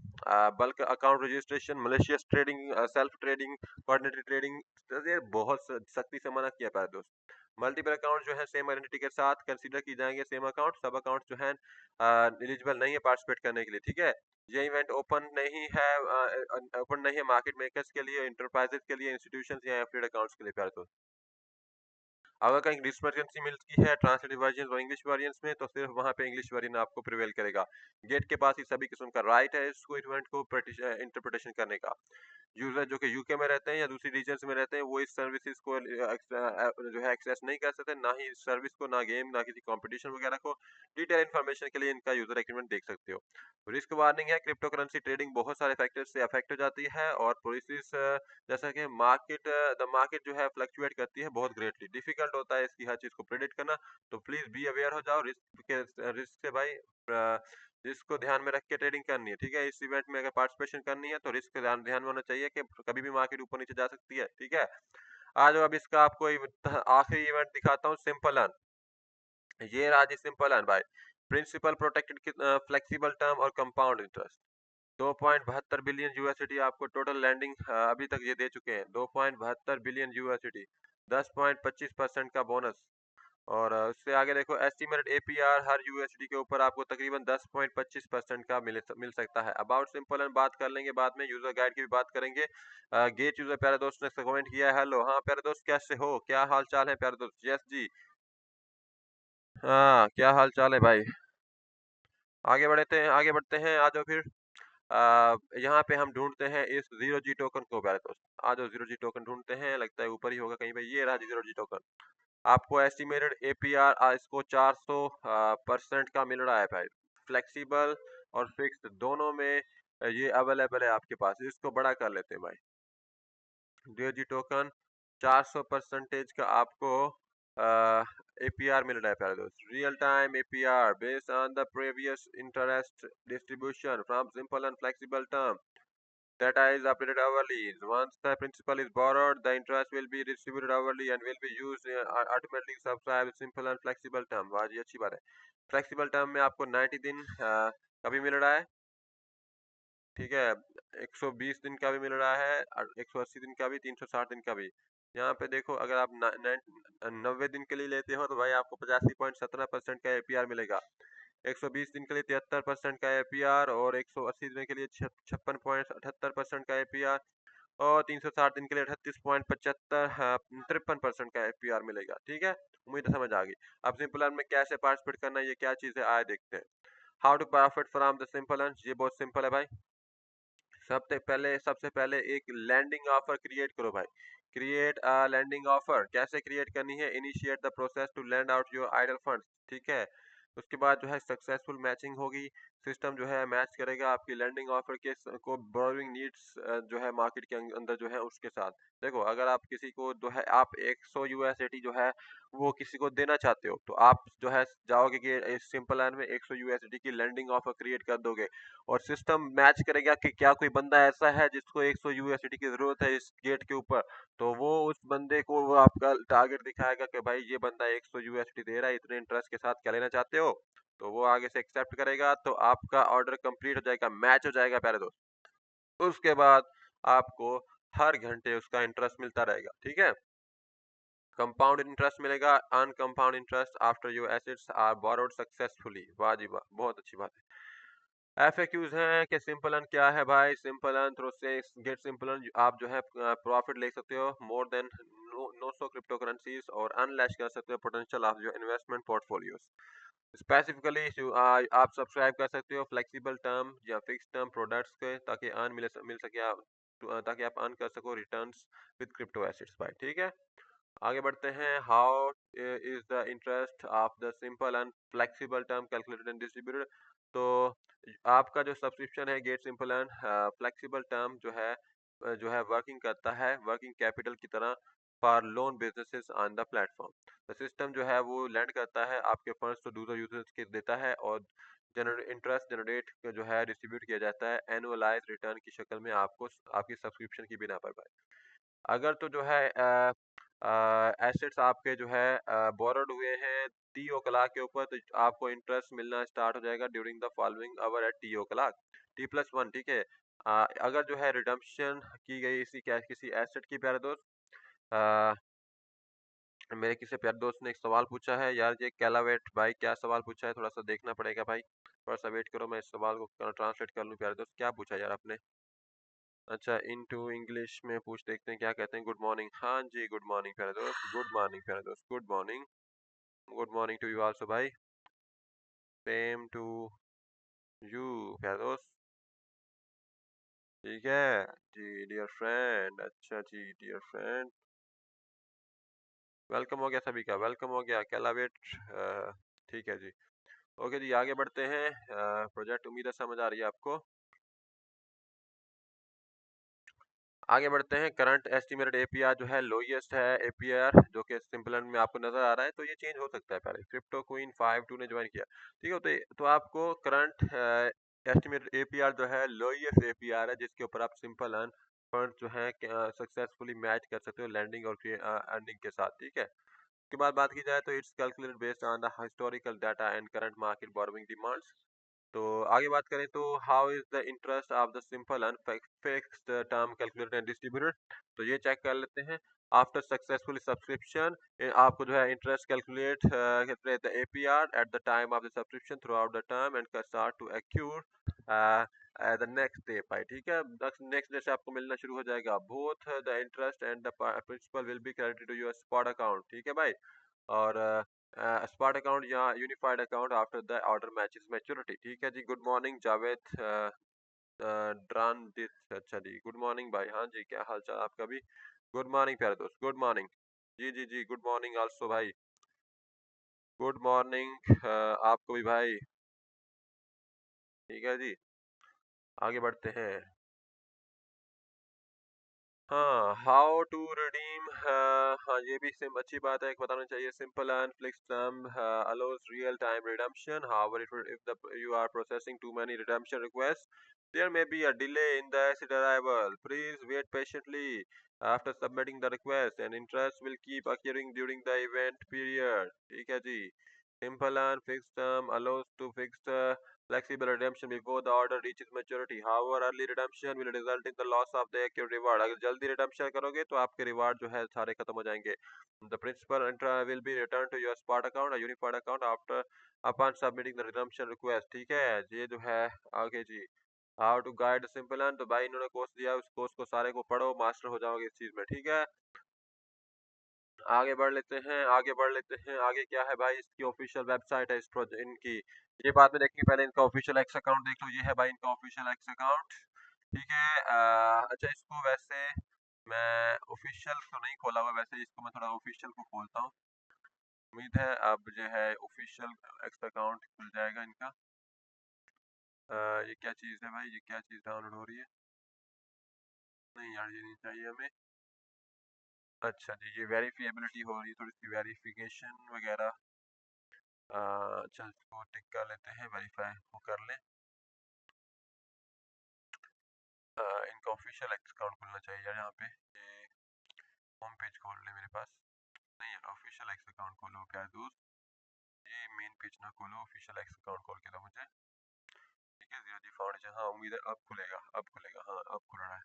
bulk account registration, malicious trading, self trading, coordinated trading, ये बहुत सख्ती से मना किया है दोस्त। मल्टीपल अकाउंट जो है सेम आइडेंटिटी के साथ कंसीडर की जाएंगे, सेम अकाउंट, सब अकाउंट जो है एलिजिबल नहीं है पार्टिसिपेट करने के लिए, ठीक है। ये इवेंट ओपन नहीं है, ओपन नहीं है मार्केट मेकर्स के लिए, इंटरप्राइजेस के लिए, इंस्टीट्यूशंस या एफिलिएट अकाउंट्स के लिए प्यारे दोस्त। अगर कहीं डिस्क्रिपेंसी मिलती है ट्रांसलेटेड वर्जन और इंग्लिश वर्जन में, तो सिर्फ वहां पे इंग्लिश वर्जन आपको प्रिवेल करेगा। गेट के पास ही सभी किस्म का राइट है इसको इवेंट को इंटरप्रिटेशन करने का। यूजर जो कि यूके में रहते हैं या दूसरी रीजन्स में रहते हैं, वो इस सर्विसेज को जो है एक्सेस नहीं कर सकते, ना ही इस सर्विस को, ना गेम, ना किसी कंपटीशन वगैरह को। डिटेल इन्फॉर्मेशन के लिए इनका यूजर एग्रीमेंट देख सकते हो। रिस्क वार्निंग है, क्रिप्टो करेंसी ट्रेडिंग बहुत सारे फैक्टर्स से अफेक्ट हो जाती है, और पॉलिसीज जैसा कि मार्केट, द मार्केट जो है फ्लक्चुएट करती है बहुत ग्रेटली, डिफिकल्ट होता है इसकी हर चीज को प्रेडिक्ट करना। तो प्लीज बी अवेयर हो जाओ रिस्क से भाई। रिस्क को ध्यान में रख के ट्रेडिंग करनी है, ठीक है। इस इवेंट में अगर पार्टिसिपेशन करनी है तो रिस्क ध्यान में होना चाहिए कि कभी भी मार्केट ऊपर नीचे जा सकती है, ठीक है। आज अब इसका आपको आखिरी इवेंट दिखाता हूँ, सिंपल अर्न। ये रहा जी सिंपल अर्न भाई। प्रिंसिपल प्रोटेक्टेड, फ्लेक्सिबल टर्म और कंपाउंड इंटरेस्ट। 2.72 बिलियन यूएसडी आपको टोटल लैंडिंग अभी तक ये दे चुके हैं, 2.72 बिलियन यूएसडी, 10.25% का बोनस। और उससे आगे देखो, एस्टिमेटेड एपीआर हर यूएसडी के ऊपर आपको तकरीबन 10.25% का मिल सकता है। अबाउट सिंपल एंड बात कर लेंगे बाद में, यूजर गाइड की भी बात करेंगे। गेट यूजर प्यारे दोस्त ने कमेंट किया है, हेलो, हाँ प्यारे दोस्त कैसे हो, क्या हाल चाल है प्यारे दोस्त, यस जी। हाँ, क्या हाल चाल है भाई। आगे बढ़ते हैं, आ जाओ फिर। यहाँ पे हम ढूंढते हैं इस 0 जी टोकन को प्यारे दोस्त। आ जाओ 0 जी टोकन ढूंढते हैं, लगता है ऊपर ही होगा कहीं पे, ये रहा 0 जी टोकन। आपको एस्टिमेटेड एपीआर इसको 400 परसेंट का मिल रहा है भाई। फ्लेक्सिबल और फिक्स्ड दोनों में ये अवेलेबल है आपके पास। इसको बड़ा कर लेते हैं भाई। 0 जी टोकन 400 परसेंटेज का आपको एपीआर मिल रहा है प्यारे दोस्त। Real time APR based on the previous interest distribution from simple and flexible term data is updated hourly. Once the principal is borrowed, the interest will be distributed hourly and will be used automatically subscribe simple and flexible term। वाह जी, अच्छी बात है। Flexible term में आपको 90 दिन कभी मिल रहा है, ठीक है। 120 दिन का भी मिल रहा है, 180 दिन का भी, 360 दिन का भी। यहाँ पे देखो, अगर आप 90 दिन के लिए लेते हो तो भाई आपको 85.17% का एपीआर मिलेगा। 120 दिन के लिए 73% का एपीआर, और 180 दिन के लिए 56.78% का एपीआर, और 360 दिन के लिए 38.75 53% का एपीआर मिलेगा, ठीक है। उम्मीद है समझ आ गई। अब सिंपल अर्न में कैसे पार्टिसिपेट करना है, ये क्या चीज़ है, आए देखते हैं। How to profit from the simple earn, ये बहुत सिंपल है भाई। सबसे पहले एक लैंडिंग ऑफर क्रिएट करो भाई। क्रिएट अ लैंडिंग ऑफर कैसे क्रिएट करनी है, initiate the process to lend out your idle funds, ठीक है। उसके बाद जो है सक्सेसफुल मैचिंग होगी, सिस्टम जो है मैच करेगा आपकी लैंडिंग ऑफर के को बोरोइंग नीड्स जो है मार्केट के अंदर जो है उसके साथ। देखो अगर आप किसी को जो है आप 100 यूएसडी जो है वो किसी को देना चाहते हो, तो आप जो है जाओगे कि सिंपल एंड में 100 यूएसडी की लैंडिंग ऑफर क्रिएट कर दोगे, और सिस्टम मैच करेगा कि क्या कोई बंदा ऐसा है जिसको 100 यूएसडी की जरूरत है इस गेट के ऊपर, तो वो उस बंदे को वो आपका टारगेट दिखाएगा कि भाई ये बंदा 100 यूएसडी दे रहा है, इतने इंटरेस्ट के साथ क्या लेना चाहते हो, तो वो आगे से एक्सेप्ट करेगा, तो आपका ऑर्डर कंप्लीट हो जाएगा, मैच हो जाएगा प्यारे दोस्त। उसके बाद आपको हर घंटे उसका इंटरेस्ट मिलता रहेगा, ठीक है। कंपाउंड इंटरेस्ट मिलेगा, uncompound interest after your assets are borrowed successfully. वाह जी वाह, बहुत अच्छी बात है। एफएक्यूज हैं कि सिंपल अन क्या है भाई, सिंपल अन थ्रू से गेट सिंपल अन आप जो है प्रॉफिट ले सकते हो मोर देन 900 क्रिप्टो करेंसीज, और अनलैश कर सकते हो potential of your investment portfolios. Specifically आप सब्सक्राइब कर सकते हो फ्लेक्सिबल टर्म या फिक्स टर्म प्रोडक्ट्स के, ताकि अर्न मिल सके आप, ताकि आप अर्न कर सको रिटर्न्स विद क्रिप्टो एसेट्स भाई, ठीक है। आगे बढ़ते हैं, how is the interest of the simple and flexible term calculated and distributed. तो आपका जो सब्सक्रिप्शन है Gate simple and flexible term जो है वर्किंग करता है वर्किंग कैपिटल की तरह for loan businesses on the platform. तो सिस्टम जो है वो लैंड करता है आपके फंड्स तो दूसरे यूजर्स के देता है, और इंटरेस्ट जनरेट जो है डिस्ट्रीब्यूट किया जाता है एनुअलाइज रिटर्न की शक्ल में आपको आपकी सब्सक्रिप्शन की बिना पर भाई। अगर तो जो है एसेट्स आपके जो है बोरोड हुए हैं टी ओ क्लाक के ऊपर, तो आपको इंटरेस्ट मिलना स्टार्ट हो जाएगा during the following hour at T o'clock T+1, ठीक है। अगर जो है रिडम्पशन की गई किसी एसेट की, प्यारे दोस्त अ, मेरे किसी प्यारे दोस्त ने एक सवाल पूछा है यार, ये कैलावेट भाई क्या सवाल पूछा है, थोड़ा सा देखना पड़ेगा भाई, थोड़ा सा वेट करो, मैं इस सवाल को ट्रांसलेट कर लूँ। प्यारे दोस्त क्या पूछा यार आपने? अच्छा, इनटू इंग्लिश में पूछ देखते हैं क्या कहते हैं। गुड मॉर्निंग, हाँ जी गुड मॉर्निंग प्यारे दोस्त, गुड मॉर्निंग प्यारे दोस्त, good morning, good morning to you also भाई, सेम टू यू प्यारे दोस्त, ठीक है जी डियर फ्रेंड। अच्छा जी डियर फ्रेंड, वेलकम हो गया सभी का, वेलकम हो गया कैलावेट, ठीक है जी। ओके जी आगे बढ़ते हैं, प्रोजेक्ट उम्मीद है समझ आ रही है आपको। आगे बढ़ते हैं, करंट एस्टिमेटेड एपीआर जो है लोएस्ट है एपीआर जो कि सिंपल में आपको नजर आ रहा है, तो ये चेंज हो सकता है। पहले क्रिप्टो क्वीन 52 ने ज्वाइन किया, ठीक है, तो आपको करंट एस्टिमेटेड एपीआर जो है लोएस्ट एपीआर है जिसके ऊपर आप सिंपल अर्न फंड जो है सक्सेसफुली मैच कर सकते हो लैंडिंग और अर्निंग के साथ, ठीक है। उसके बाद बात की जाए तो it's calculated based on the historical data and current market borrowing demands. तो आगे बात करें तो how is the interest of the simple and fixed term calculated and distributed, तो ये चेक कर लेते हैं। आफ्टर सक्सेसफुल सब्सक्रिप्शन आपको जो है interest calculate the APR at the time of the subscription throughout the term and can start to accrue the next day पाई, ठीक है। नेक्स्ट डे से आपको मिलना शुरू हो जाएगा। Both the interest and the principal will be credited to your spot account, ठीक है भाई। और स्पॉट अकाउंट या unified account after the order matches maturity, ठीक है जी। गुड मॉर्निंग जावेद ड्रान दिस, अच्छा जी गुड मॉर्निंग भाई, हाँ जी क्या हाल चाल आपका भी, गुड मॉर्निंग प्यारे दोस्त, गुड मॉर्निंग, जी जी जी गुड मॉर्निंग आल्सो भाई, गुड मॉर्निंग आपको भी भाई, ठीक है जी। आगे बढ़ते हैं, हाँ हाउ टू रिडीम, हाँ ये भी सिम अच्छी बात है, एक बताना चाहिए। Simple and flix term allows real time redemption, however if you are processing too many redemption requests there may be a delay in the asset arrival, please wait patiently after submitting the request and interest will keep occurring during the event period, ठीक है जी। Simple and fixed term allows to fix flexible redemption before the order reaches maturity. However, early redemption will result in the loss of the accrued reward. अगर जल्दी redemption करोगे तो आपके reward जो है सारे खत्म हो जाएंगे। The principal will be returned to your spot account or unified account after upon submitting the redemption request, ठीक है। ये जो है आगे जी, how to guide simple and, तो भाई इन्होंने कोर्स दिया उस कोर्स को सारे को पढ़ो, मास्टर हो जाओगे इस चीज में, ठीक है। आगे बढ़ लेते हैं, आगे बढ़ लेते हैं, आगे क्या है भाई, इसकी ऑफिशियल वेबसाइट है इस प्रोजेक्ट इनकी, ये बात में देखनी, पहले इनका ऑफिशियल एक्स अकाउंट देख लो। ये है भाई इनका ऑफिशियल एक्स अकाउंट, ठीक है। अच्छा इसको वैसे मैं ऑफिशियल तो नहीं खोला हुआ, वैसे इसको मैं थोड़ा ऑफिशियल को खोलता हूँ। उम्मीद है अब जो है ऑफिशियल एक्स अकाउंट खुल जाएगा इनका। ये क्या चीज़ है भाई, ये क्या चीज़ डाउनलोड हो रही है? नहीं यार ये नहीं चाहिए हमें। अच्छा जी, ये वेरीफिएबिलिटी हो रही है, थोड़ी सी वेरिफिकेशन वगैरह। अच्छा इसको टिक कर लेते हैं, वेरीफाई को कर लें। इनका ऑफिशियल अकाउंट खुलना चाहिए यार यहाँ पे। ये होम पेज खोल ले मेरे पास। नहीं यार ऑफिशियल एक्स अकाउंट खोलो प्यारे दोस्त। ये मेन पेज ना खोलो, ऑफिशियल एक्स अकाउंट खोल के दो मुझे। ठीक है, जीरो जी फाउंडेशन, हाँ उम्मीद है अब खुलेगा, अब खुलेगा, हाँ अब खुल रहा है।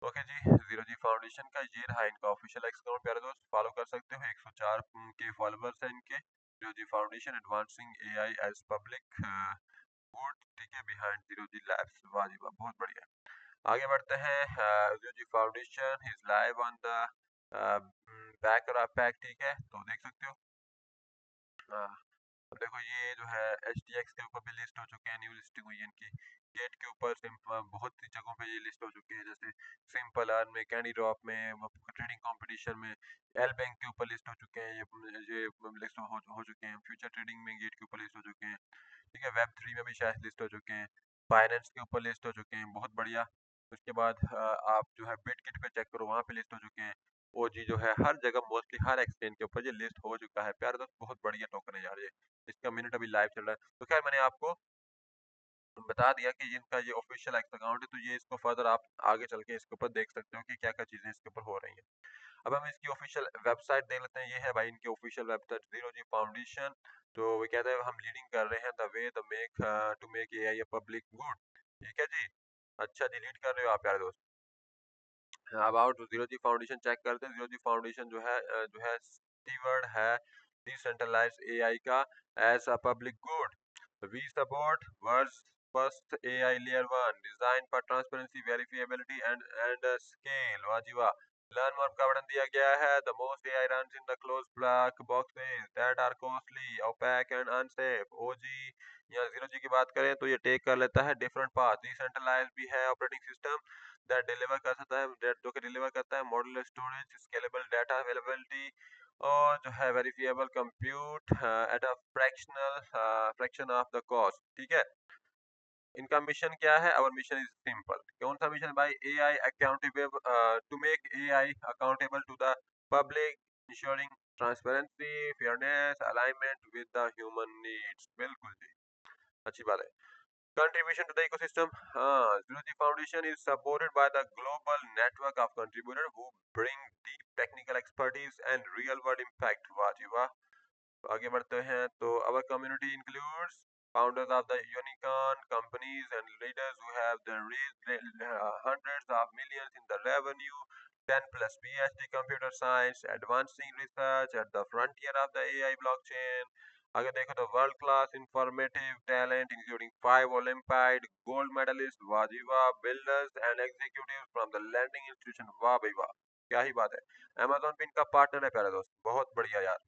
ओके जी, जीरो जी फाउंडेशन का ये रहा इनका ऑफिशियल एक्स अकाउंट प्यारे दोस्त, फॉलो कर सकते हो। 104 के फॉलोअर्स हैं इनके। Zero G foundation advancing AI as public good, ठीक है, बिहाइंड जीरो जी लैब्स। वाह जी वाह, बहुत बढ़िया। आगे बढ़ते हैं। Zero G foundation is live on the back pack, ठीक है, तो देख सकते हो। हाँ, अब देखो ये जो है HTX के ऊपर भी लिस्ट हो चुके हैं, न्यू लिस्टिंग हुई है इनकी। गेट के ऊपर बहुत सी जगहों पे ये लिस्ट हो चुके हैं, जैसे सिंपल अर्न में, कैंडी ड्रॉप में, ट्रेडिंग कंपटीशन में। एल बैंक के ऊपर लिस्ट हो चुके हैं, ये लिस्ट हो चुके हैं। फ्यूचर ट्रेडिंग में गेट के ऊपर लिस्ट हो चुके हैं। ठीक है, वेब 3 में भी शायद लिस्ट हो चुके हैं। फाइनेंस के ऊपर लिस्ट हो चुके हैं, बहुत बढ़िया। उसके बाद आप जो है बिटकिट पे चेक करो, वहाँ पे लिस्ट हो चुके हैं। ओजी जो है हर जगह मोस्टली हर एक्सचेंज के ऊपर ये लिस्ट हो चुका है प्यारे दोस्त, बहुत बढ़िया टोकन है यार ये। इसका मिनट अभी लाइव चल रहा है। तो खैर मैंने आपको बता दिया कि इनका ये ऑफिशियल एक्स अकाउंट है, तो ये इसको फर्दर आप आगे चल के इसके ऊपर देख सकते हो कि क्या क्या चीजें इसके ऊपर हो रही हैं। अब हम इसकी ऑफिशियल वेबसाइट देख लेते हैं। ये है भाई इनकी official website zero G foundation. तो वो कहते हैं हम लीडिंग कर रहे हैं the way the make to make AI a public good. ठीक है जी, अच्छा जी, लीड कर रहे हो आप यार दोस्त। About zero G foundation check करते हैं। जीरो जी फाउंडेशन जो है कीवर्ड है डिसेंट्रलाइज्ड एआई का as a public good. We support world's first AI layer 1 design for transparency verifiability and scale. वाह जी वाह। लर्न मोर का बटन दिया गया है। The most AI runs in the close black boxes that are costly opaque and unsafe. OG या zero जी की बात करें तो ये टेक कर लेता है डिफरेंट पाथ। डिसेंट्रलाइज्ड भी है ऑपरेटिंग सिस्टम दैट डिलीवर कर सकता है, जो कि डिलीवर करता है modular storage, scalable data availability, और जो है verifiable compute at a fraction of the cost. ठीक है, इनका मिशन क्या है? Our mission is simple. कौन सा मिशन भाई? AI accountable, to make AI accountable to the public, ensuring transparency, fairness, alignment with the human needs. बिल्कुल जी, अच्छी बात है। Contribution to the ecosystem. Zero Foundation is supported by the global network of contributors who bring deep technical expertise and real-world impact. वाह जी वाह। तो आगे बढ़ते हैं। तो our community includes founders of the unicorn companies and leaders who have raised hundreds of millions in the revenue. 10 plus PhD computer science, advancing research at the frontier of the AI blockchain. आगे देखो तो world class informative talent including 5 olympiad gold medalist. वाह जी वाह। Builders and executive from the landing institution. वाह भाई वाह, क्या ही बात है। अमेजोन भी इनका पार्टनर है प्यारे दोस्त, बहुत बढ़िया यार।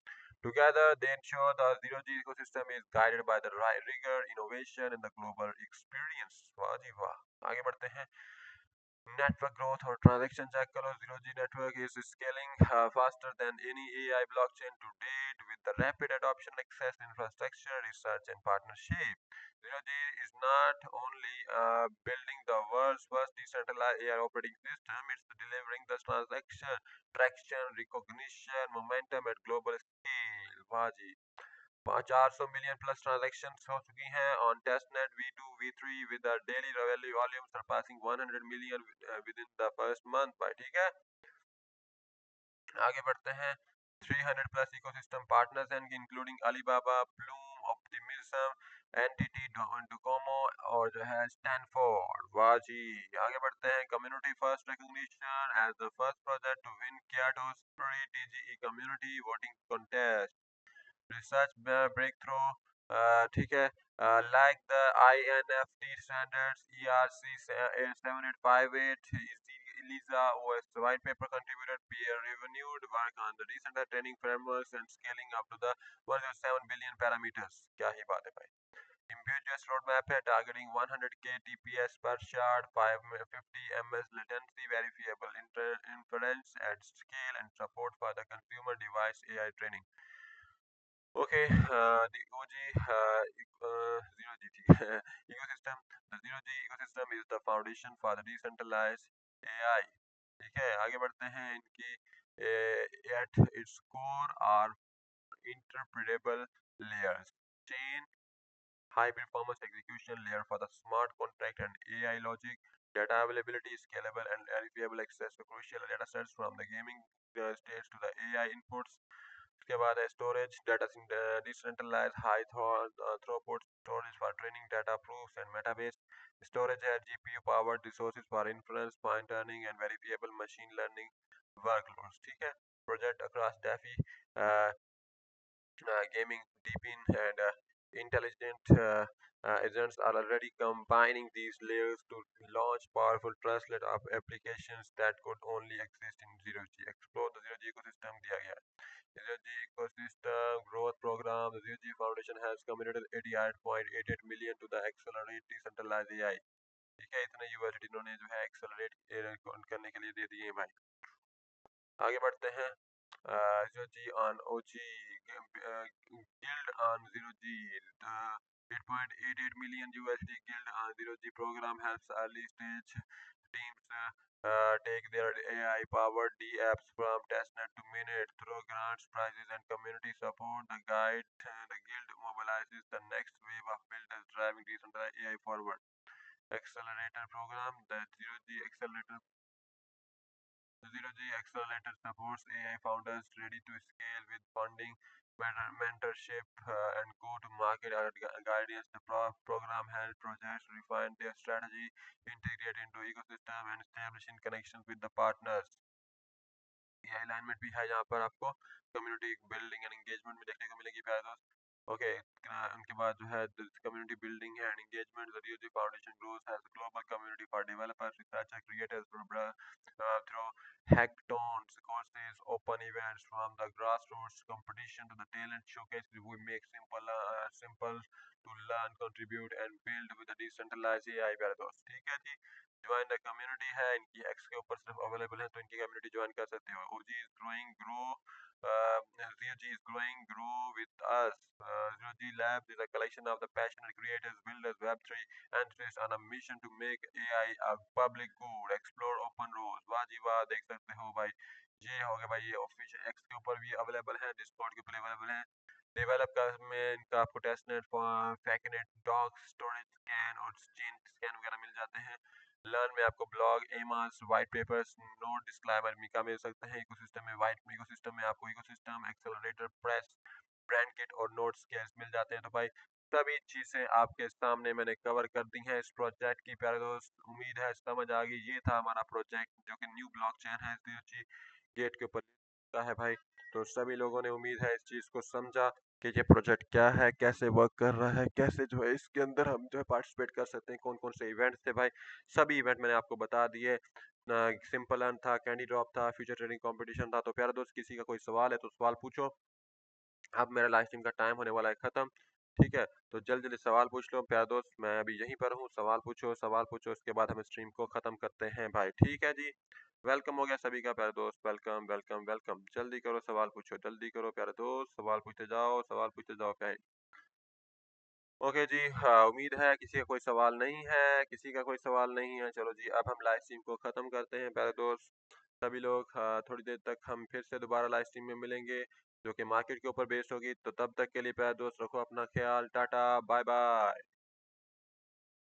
Together, they ensure the zero-G ecosystem is guided by the right rigor, innovation, and the global experience. वाह जी वाह। आगे बढ़ते हैं। Network growth और transaction check करो। Zero G network is scaling faster than any AI blockchain to date with the rapid adoption, access, infrastructure, research, and partnership. Zero G is not only building the world's first decentralized AI operating system, it's delivering the transaction, traction, recognition, momentum at global scale. वाह जी, 400 million plus transaction हो चुकी हैं on testnet V2 V3 with the daily volume surpassing 100 million within the first month भाई। ठीक है, आगे बढ़ते हैं। 300 प्लस इकोसिस्टम पार्टनर्स हैं including Alibaba, Plume, Optimism, NTT, Docomo, और जो है स्टैनफोर्ड। वाह जी, आगे बढ़ते हैं। Community first recognition as the first project to win Kaito's free TGE community voting contest. Research breakthrough, ठीक है, like the INFT standards, ERC 7858, ELISA OS white paper contributed, peer reviewed work on the recent training frameworks and scaling up to the 107 billion parameters। क्या ही बात है भाई। Ambiguous roadmap है targeting 100k TPS per shard, 550 ms latency, verifiable inference at scale, and support for the consumer device AI training. Okay, the OG zero G ecosystem. The zero G ecosystem is the foundation for the decentralized AI. ठीक है, आगे बढ़ते हैं इनकी at its core are interpretable layers, chain, high performance execution layer for the smart contract and AI logic, data availability, scalable and verifiable access to crucial data sets from the gaming stage to the AI inputs. उसके बाद है storage data decentralize high throughput storage for training data proofs and metabase storage है GPU powered resources for inference point turning and verifiable machine learning workloads. ठीक है, project across DeFi gaming, deepin, and intelligent agents are already combining these layers to launch powerful translate of applications that could only exist in zero G. Explore the zero G ecosystem दिया गया है. Zero G ecosystem growth program. The zero G Foundation has committed 88.88 million to the accelerate decentralized AI. ठीक है, इतने university इन्होंने जो है accelerate करने के लिए दे दिए हैं भाई. आगे बढ़ते हैं. Zero G on OG guild on Zero G. The 8.88 million USD guild on Zero G program helps early stage teams take their AI powered D apps from testnet to minute through grants, prizes, and community support. The guild mobilizes the next wave of builders driving decentralized AI forward. Accelerator program. The Zero G Accelerator supports AI founders ready to scale with funding, mentorship, and go-to-market guidance. The program helps projects refine their strategy, integrate into ecosystem, and establishing connections with the partners. AI alignment भी है यहाँ पर आपको community building and engagement में देखने को मिलेगी प्यारे दोस्त. ओके, उनके बाद जो है कम्युनिटी बिल्डिंग है and engagement. The UG foundation grows has global community for developers, researchers, creators through hackathons, courses, open events from the grassroots competition to the talent showcase. We make simple to learn, contribute and build with the decentralized AI प्यारे दोस्त. ठीक है जी, join the community है इनकी x के ऊपर सिर्फ available है, तो इनकी कम्युनिटी ज्वाइन कर सकते हो. OG is growing grow Zero G is growing grow with us. Zero G Labs is a collection of the passionate creators, builders, Web3 entities on a mission to make AI a public good. Explore open roads. वाह जी वाह, देख सकते हो भाई. ये हो गया भाई, ये ऑफिशियल एक्स के ऊपर भी अवेलेबल है, डिस्कॉर्ड के ऊपर अवेलेबल है. डेवलप का में इनका आपको testnet, faucet, doc, storage scan और चेन स्कैन वगैरह मिल जाते हैं. लर्न में आपको blog, AMAs, white papers, note, disclaimer, मिका मिल सकते हैं. इकोसिस्टम में आपको ecosystem accelerator, press, brand kit और नोट स्केल्स मिल जाते हैं. तो भाई सभी चीजें आपके सामने मैंने कवर कर दी हैं इस प्रोजेक्ट की प्यारे दोस्त. उम्मीद है समझ आ गई. ये था हमारा प्रोजेक्ट जो कि न्यू ब्लॉकचेन है गेट के ऊपर का है भाई. तो सभी लोगों ने उम्मीद है इस चीज को समझा कि ये प्रोजेक्ट क्या है, कैसे वर्क कर रहा है, कैसे जो है इसके अंदर हम जो है पार्टिसिपेट कर सकते हैं, कौन कौन से इवेंट्स थे भाई. सभी इवेंट मैंने आपको बता दिए. सिंपल अर्न था, कैंडी ड्रॉप था, फ्यूचर ट्रेडिंग कंपटीशन था. तो प्यारे दोस्त किसी का कोई सवाल है तो सवाल पूछो. अब मेरा लाइव स्ट्रीम का टाइम होने वाला है खत्म. ठीक है, तो जल्दी जल्दी सवाल पूछ लो प्यारे दोस्त. मैं अभी यहीं पर हूँ. सवाल पूछो, सवाल पूछो, उसके बाद हम स्ट्रीम को खत्म करते हैं भाई. ठीक है जी, वेलकम हो गया सभी का प्यारे दोस्त. Welcome welcome welcome. जल्दी करो, सवाल पूछो, जल्दी करो प्यारे दोस्त. सवाल पूछते जाओ, सवाल पूछते जाओ भाई. ओके जी, हाँ, उम्मीद है किसी का कोई सवाल नहीं है, किसी का कोई सवाल नहीं है. चलो जी, अब हम लाइव स्ट्रीम को ख़त्म करते हैं प्यारे दोस्त. सभी लोग थोड़ी देर तक हम फिर से दोबारा लाइव स्ट्रीम में मिलेंगे जो कि मार्केट के ऊपर बेस्ड होगी. तो तब तक के लिए प्यारे दोस्त रखो अपना ख्याल. Tata, bye bye.